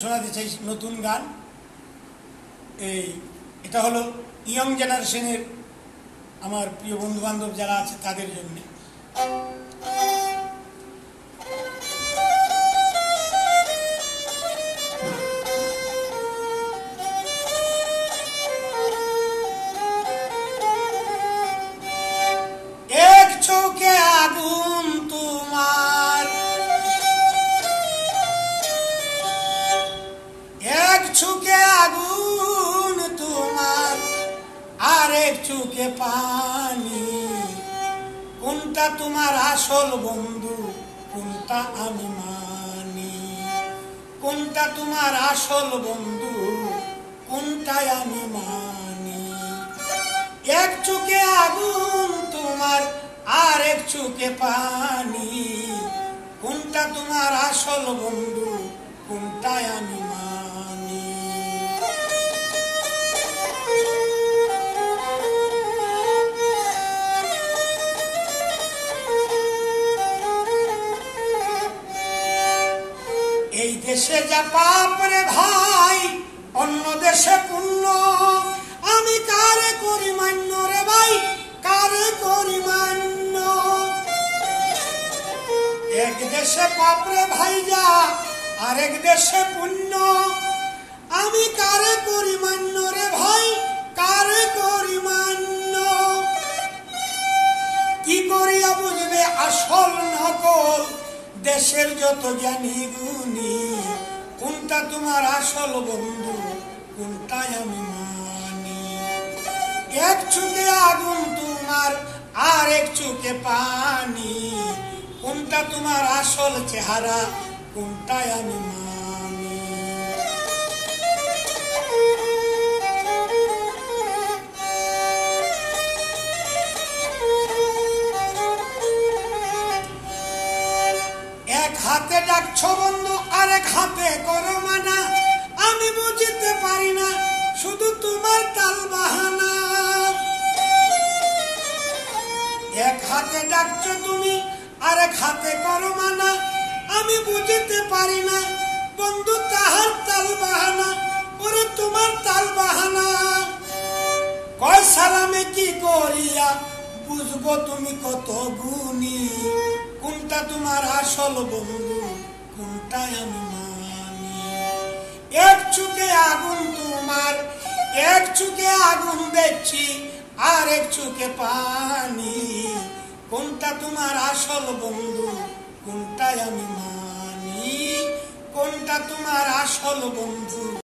শোনাতে চাই নতুন গান। এটা হলো ইয়ং জেনারেশনের আমার প্রিয় বন্ধু বান্ধব যারা আছে তাদের জন্য। এক চোখে আগুন তোমার, এক চোখে আগুন তোমার, আরেক চোখে পানি। কোনটা তোমার আসল বন্ধু, কোনটা আমি মানি? কোনটা তোমার আসল বন্ধু, কোনটাই আমি মানি? এক চোখে আগুন তোমার, আরেক চোখে পানি। কোনটা তোমার আসল বন্ধু, কোনটাই আমি মানি? এই দেশে যা পাপ রে ভাই, অন্য দেশে পুণ্য। আমি কারে করি মান্য রে ভাই, কারে করি মান্য? এক দেশে পাপ রে ভাই যা, আরেক দেশে পুণ্য। আমি কারে করি মান্য রে ভাই, কারে করি মান্য? কি করিয়া বুঝবে আসল নকল, দেশের যত জ্ঞানী গুণী? কোনটা তোমার আসল বন্ধু, কোনটাই আমি মানি? এক চোখে আগুন তোমার, আর এক চোখে পানি। কোনটা তোমার আসল চেহারা, কোনটাই আমি মানি? এক হাতে ডাকছো বন্ধু, আরেক হাতে করো মানা। আমি বুঝতে পারি না শুধু তোমার তাল বাহানা। এক হাতে ডাকছো তুমি, আরেক হাতে করো মানা। আমি বুঝতে পারি না বন্ধু তাহার তাল বাহানা, ওরে তোমার তাল বাহানা। কয় সালামে কি করিয়া বুঝবো তুমি কত গুণী? কোনটা তোমার আসল বন্ধু, কোনটাই আমি মানি? এক চোখে আগুন তোমার, এক চোখে আগুন দেখছি, আর এক চোখে পানি। কোনটা তোমার আসল বন্ধু, কোনটাই আমি মানি? কোনটা তোমার আসল বন্ধু?